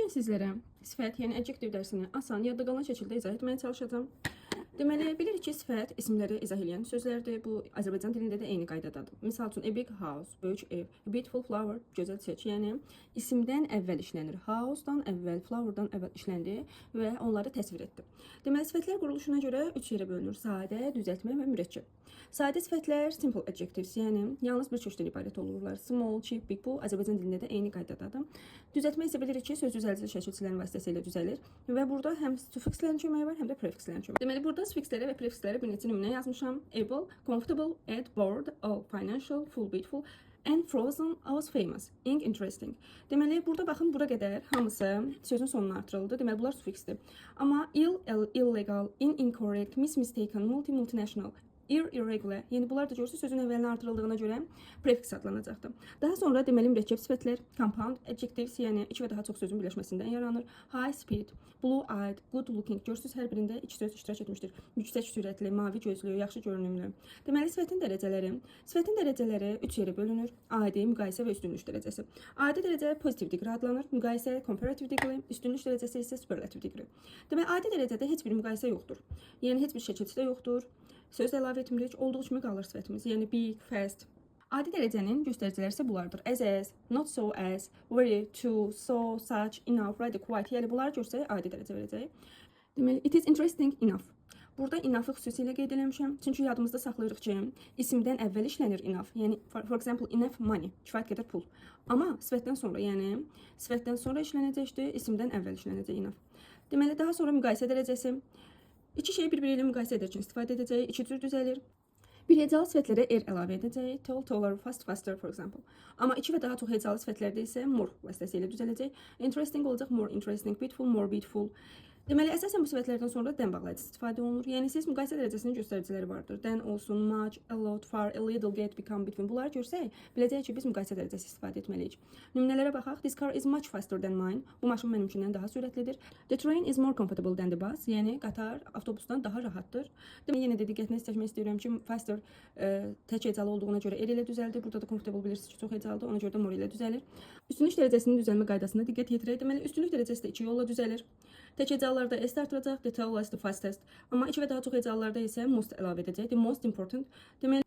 Bugün sizlərə sifət, yəni adjektiv dərsini asan, yadda qalan şəkildə izah etməyə çalışacağam. Deməli, bilirik ki, sifət isimləri izah edən sözlərdir. Bu Azərbaycan dilində də eyni qaydadadır. Misal üçün, a big house, böyük ev, a beautiful flower, gözəl çiçək. Yəni isimdən əvvəl işlənir. House-dan əvvəl, flower-dan əvvəl işləndi və onları təsvir etdi. Deməli, sifətlər quruluşuna görə 3 yerə bölünür: sadə, düzəltmə və mürəkkəb. Sadə sifətlər simple adjectives, yəni yalnız bir köçdən ibarət olurlar. Small, cheap, big, bu Azərbaycan dilində də eyni qaydadadır. Düzəltmə isə bilirik ki, söz düzəltici şəkilçilərin vasitəsilə düzəlir və burada həm sufikslərin köməyi var, həm də prefikslərin köməyi. Deməli, burada sufikslərə və prefikslərə bir neçə nümunə yazmışam. Able, comfortable, at, bored, all, financial, full, beautiful, and frozen, was famous, ing, interesting. Deməli, burada baxın, bura qədər hamısı sözün sonuna artırıldı. Deməli, bunlar sufiksdir. Amma ill, illegal, incorrect, mistaken, multinational, irregular, yəni bunlar da görürsünüz sözün əvvəlinə artırıldığına görə prefiks adlanacaqdır. Daha sonra deməli mürəkkəb sifətlər compound adjectives, yəni 2 və daha çox sözün birləşməsindən yaranır. High speed, blue eyed, good looking, görürsünüz hər birində 2 söz iştirak etmişdir. Yüksək sürətli, mavi gözlü, yaxşı görünümlü. Deməli sifətin dərəcələri 3 yerə bölünür: adi, müqayisə və üstünlük dərəcəsi. Adi dərəcə positive degree adlanır, müqayisə comparative degree, üstünlük dərəcəsi isə superlative degree. Deməli adi dərəcədə heç bir müqayisə yoxdur. Yəni heç bir şəkilçi də yoxdur. Söz əlavə etmirik, olduğu kimi qalır sifətimiz, yəni big, fast. Adi dərəcənin göstəriciləri isə bunlardır: as, not so as, very, too, so, such, enough, rather, quite. Yəni bunları görsək adi dərəcə verəcək. Deməli, it is interesting enough. Burada enough-ı xüsusilə qeyd eləmişəm, çünki yadımızda saxlayırıq ki, isimdən əvvəl işlənir enough. Yəni for example, enough money, kifayət qədər pul. Amma sifətdən sonra, yəni sifətdən sonra işlənəcəkdir, isimdən əvvəl işlənəcək enough. Deməli, daha sonra müqayisə dərəcəsi. İki şeyi bir-biri ilə müqayisə edərkən istifadə edəcək, iki cür düzəlir. Bir hecalı sifətlərə err əlavə edəcək, tall, taller, fast, faster, for example. Amma 2 və daha çox hecalı sifətlərdə isə more vasitəsilə düzələcək. Interesting olacaq, more interesting, beautiful, more beautiful. Deməli, əsasən bu sifətlərdən sonra dən bağlayıcı istifadə olunur. Yəni siz müqayisə dərəcəsinin göstəriciləri vardır. Dən olsun, much, a lot, far, a little, get, become, between. Bunları görsək, biləcəyik ki, biz müqayisə dərəcəsi istifadə etməliyik. Nümunələrə baxaq. This car is much faster than mine. Bu maşın mənimkindən daha sürətlidir. The train is more comfortable than the bus. Yəni qatar avtobusdan daha rahatdır. Deməli, yenə də diqqətinizi çəkmək istəyirəm ki, faster tək hecalı olduğuna görə er ilə düzəldir. Burada da comfortable bilirsiniz ki, çox hecalıdır. Ona görə də more ilə düzəlir. Üstünlük dərəcəsinin düzəlmə qaydasına diqqət yetirək. Deməli, üstünlük dərəcəsi də 2 yolla düzəlir. Tək hecalılarda S artıracaq, the tallest, the fastest. Amma 2 və daha çox hecalılarda isə most əlavə edəcək, the most important. Deməli,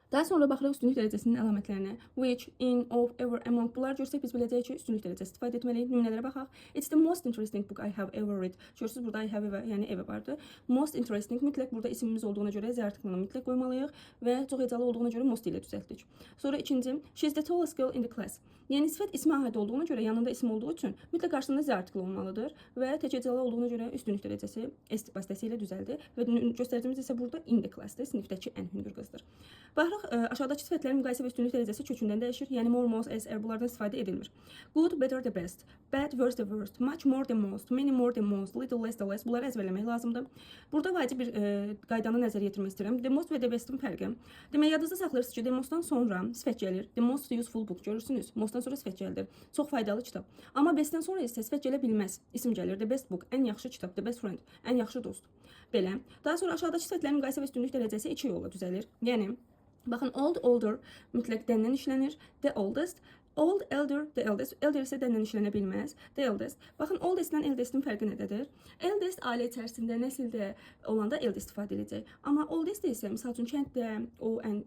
daha sonra baxırıq üstünlük dərəcəsinin əlamətlərinə. Which, in, of, ever, among. Bunları görsək biz biləcəyik ki, üstünlük dərəcəsi istifadə etməliyik. Nümunələrə baxaq. It's the most interesting book I have ever read. Görürsünüz burada I have ever, yəni ever vardı. Most interesting mütləq burada isimimiz olduğuna görə Z artıqlığını mütləq qoymalıyıq və çox hecalı olduğuna görə most ilə düzəltdik. Sonra ikinci, she's the tallest girl in the class. Yəni sifət ismə aid olduğuna görə, yanında isim olduğu üçün mütləq qarşısında Z artıqlı olmalıdır və tək hecalı olduğuna görə üstünlük dərəcəsi S vasitəsilə düzəldi və göstəricimiz isə burada in the class-dır, sinifdəki ən hündür qızdır. Baxırıq, aşağıdakı sifətlərin müqayisə və üstünlük dərəcəsi kökündən dəyişir. Yəni more, most, as, er bunlardan istifadə edilmir. Good, better, the best. Bad, worse, the worst. Much more, the most. Many more, the most. Little, less, the less. Bunları əzbərləmək lazımdır. Burada vacib bir qaydanı nəzərə yetirmək istəyirəm. The most və the best'in fərqi. Demək, yadınızda saxlayırsınız ki, the mostdan sonra sifət gəlir. The most useful book, görürsünüz. Mostdan sonra sifət gəldir. Çox faydalı kitab. Amma bestdən sonra isə sifət gələ bilməz. İsim gəlir. The best book, ən yaxşı kitab. The best friend, ən yaxşı dost. Belə. Daha sonra aşağıdakı sifətlərin müqayisə və üstünlük dərəcəsi 2 yolla düzəlir. Yəni baxın, old, older mütləq dəndən işlənir. The oldest, old, elder, the eldest. Elder isə dəndən işlənə bilməz. The eldest. Baxın, oldest-dən eldestin fərqi nədədir? Eldest ailə içərisində, nəsildə olanda eldest istifadə edəcək. Amma oldest isə, misal üçün, kənddə o ən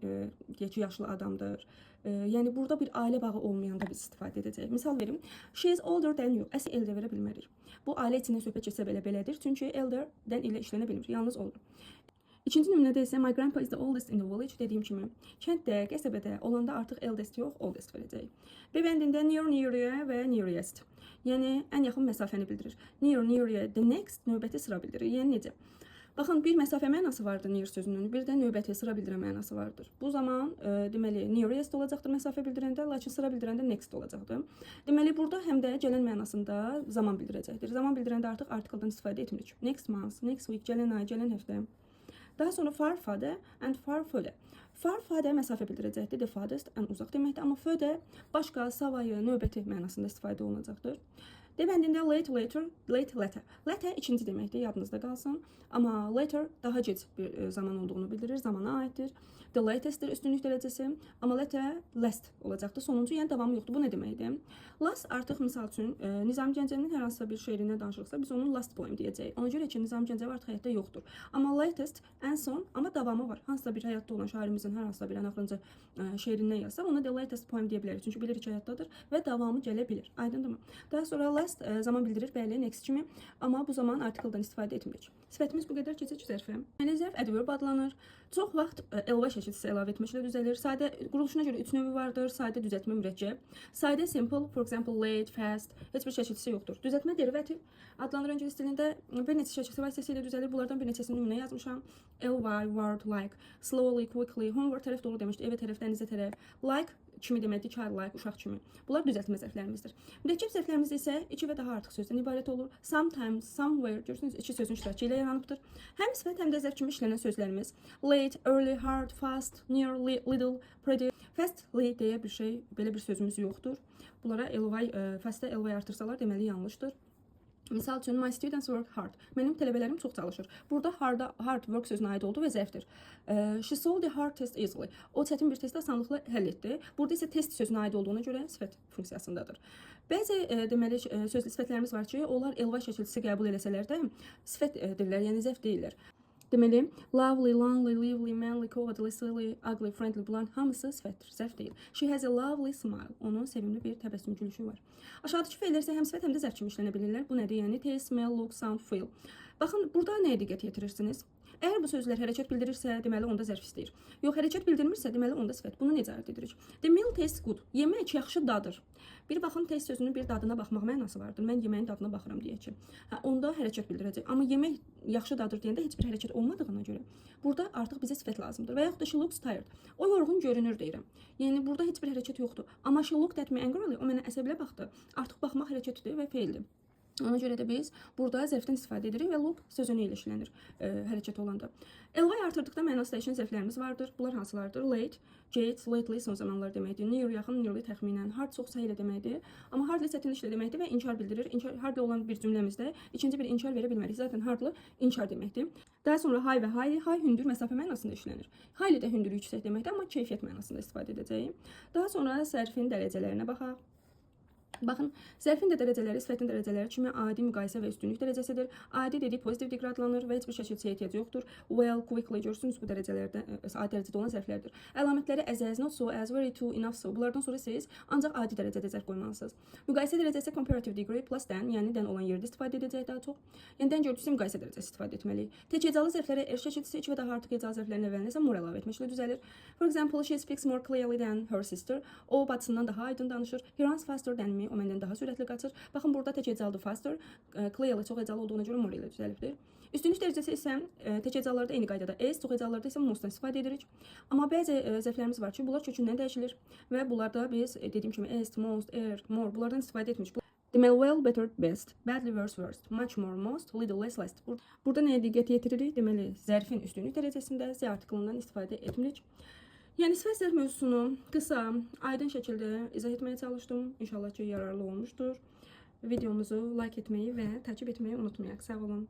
yaşlı adamdır. Yəni burada bir ailə bağı olmayanda biz istifadə edəcəyik. Misal verim. She is older than you. Əsl elder verə bilmərik. Bu ailə içində söhbət keçsə belədir. Çünki elder-dən ilə işlənə bilmir. Yalnız oldur. İkinci nümunədə isə my grandpa is the oldest in the village dediyim kimi, kənddə, qəsəbədə olanda artıq eldest yox, oldest verəcək. B bəndində near, nearest və nearest. Yəni ən yaxın məsafəni bildirir. Near, nearest, the next növbəti sıra bildirir. Yəni necə? Baxın, bir məsafə mənası vardır near sözünün, bir də növbəti sıra bildirən mənası vardır. Bu zaman deməli nearest olacaqdır məsafə bildirəndə, lakin sıra bildirəndə next olacaqdır. Deməli burada həm də gələn mənasında zaman bildirəcəkdir. Zaman bildirəndə artıq artikeldən istifadə etmirik. Next month, next week, gələn ay, gələn həftə. Daha sonra far farther and far further. Far farther məsafə bildirəcəkdir, the farthest, ən uzaq deməkdir. Amma further başqa, savayı, növbəti mənasında istifadə olunacaqdır. D bəndində late, later, late, later. Later ikinci deməkdir, yadınızda qalsın. Amma later daha gec bir zaman olduğunu bildirir, zamana aiddir. The latest'dir üstünlük dərəcəsi. Amma later last olacaqdır, sonuncu, yəni davamı yoxdur. Bu nə deməkdir? Last artıq misal üçün Nizami Gəncəvinin hər hansısa bir şeirindən danışırıqsa biz onun last poem deyəcəyik. Ona görə ki, Nizami Gəncəvi artıq həyatda yoxdur. Amma latest ən son, amma davamı var. Hansısa bir həyatda olan şairimizin hər hansısa bir ən axırıncı şeirindən yazsaq, ona the latest poem deyə bilərik. Çünki bilirik ki, həyatdadır və davamı gələ bilir. Aydındırmı? Daha sonra last zaman bildirir, bəli, next kimi. Amma bu zaman artikeldən istifadə etmirik. Sifətimiz bu qədər, keçək zərfə. Yəni zərf adverb adlanır. Çox vaxt ly şəkilçisi əlavə etməklə düzəlir. Sadə quruluşuna görə 3 növü vardır. Sadə, düzəltmə, mürəkkəb. Sadə, simple, for example, late, fast, heç bir şəkilçisi yoxdur. Düzəltmə derivativ adlanır ingilis dilində. Bir neçə şəkilçisi vasitəsilə düzəlir. Bunlardan bir neçəsini nümunə yazmışam. Ly, word, like, slowly, quickly, homework tərəf doğru demişdi, evə tərəf, dənizə tərəf, like kimi deməkdir, childlike, uşaq kimi. Bunlar düzəltmə zərflərimizdir. Mürəkkəb zərflərimiz isə 2 və daha artıq sözdən ibarət olur. Sometimes, somewhere, görürsünüz, 2 sözün iştirakı ilə yaranıbdır. Həm sifət, həm də zərf kimi işlənən sözlərimiz late, early, hard, fast, near, little, pretty, fastly deyə bir şey, belə bir sözümüz yoxdur. Bunlara ly, fast'ə ly artırsalar deməli yanlışdır. Misal üçün, my students work hard. Mənim tələbələrim çox çalışır. Burada hard work sözünə aid oldu və zərfdir. She solved the hard test easily. O çətin bir testi asanlıqla həll etdi. Burada isə test sözünə aid olduğuna görə sifət funksiyasındadır. Bəzi deməli sözlü sifətlərimiz var ki, onlar ly şəkilçisi qəbul eləsələr də sifət edirlər, yəni zərf deyirlər. Deməli, lovely, lonely, lively, manly, cowardly, silly, ugly, friendly, blunt hamısı sifətdir, zərf deyil. She has a lovely smile. Onun sevimli bir təbəssüm gülüşü var. Aşağıdakı feillər isə həm sifət, həm də zərf kimi işlənə bilirlər. Bu nədir? Yəni taste, smell, look, sound, feel. Baxın, burada nəyə diqqət yetirirsiniz? Əgər bu sözlər hərəkət bildirirsə, deməli onda zərf istəyir. Yox, hərəkət bildirmirsə, deməli onda sifət. Bunu necə əldə edirik? The meal tastes good. Yemək yaxşı dadır. Bir baxın, taste sözünün bir dadına baxmaq mənası vardır. Mən yeməyin dadına baxıram deyə ki. Onda hərəkət bildirəcək. Amma yemək yaxşı dadır deyəndə heç bir hərəkət olmadığına görə burada artıq bizə sifət lazımdır. Və yaxud da she looks tired. O yorğun görünür deyirəm. Yəni burada heç bir hərəkət yoxdur. Amma she looked at me angrily. O mənə əsəblə baxdı. Artıq baxmaq hərəkətidir və feildir. Ona görə də biz burada zərfdən istifadə edirik və look sözünü ilə işlənir hərəkət olanda. Ly artırdıqda mənası dəyişən zərflərimiz vardır. Bunlar hansılardır? Late, late, lately son zamanlar deməkdir. Near, yaxın, nearly təxminən. Hard çoxsa ilə deməkdir. Amma hardly çətinliklə deməkdir və inkar bildirir. Hardly olan bir cümləmizdə ikinci bir inkar verə bilmərik. Zaten hardly inkar deməkdir. Daha sonra high və highly, high hündür məsafə mənasında işlənir. Highly də hündür yüksək deməkdir, amma keyfiyyət mənasında istifadə edəcəyik. Daha sonra zərfin dərəcələrinə baxaq. Baxın, zərfin də dərəcələri, sifətin dərəcələri kimi adi, müqayisə və üstünlük dərəcəsidir. Adi dedik, pozitiv deqri adlanır və heç bir şəkilçiyə ehtiyac yoxdur. Well, quickly, görürsünüz bu dərəcələrdə, adi dərəcədə olan zərflərdir. Əlamətləri as, not so, as, very, too, enough, so. Bunlardan sonra siz ancaq adi dərəcədə zərf qoymalısınız. Müqayisə dərəcəsi comparative degree plus than, yəni dən olan yerdə istifadə edəcək daha çox. Yəni dən gördüksə müqayisə dərəcəsi istifadə etməliyik. Tək hecalı zərflərə er şəkilçisi 2 və daha artıq hecalı zərflərin əvvəlinə isə more əlavə etməklə düzəlir. For example, she speaks more clearly than her sister. O bacısından daha aydın danışır. He runs faster than me. O məndən daha sürətli qaçır. Baxın, burada tək hecalıdır faster. Clearly çox hecalı olduğuna görə more ilə düzəlibdir. Üstünlük dərəcəsi isə tək hecalılarda eyni qaydada s, çox hecalılarda isə mostdan istifadə edirik. Amma bəzi zərflərimiz var ki, bunlar kökündən dəyişilir və bunlarda biz dediyim kimi s, most, er, more bunlardan istifadə etmirik. Deməli, well, better, best, badly, worse, worst, much more, most, little, less, less. Burada nəyə diqqət yetiririk? Deməli, zərfin üstünlük dərəcəsində z artiklından istifadə etmirik. Yəni, sifət zərf mövzusunu qısa, aydın şəkildə izah etməyə çalışdım. İnşallah ki, yararlı olmuşdur. Videomuzu like etməyi və takip etməyi unutmayaq. Sağ olun.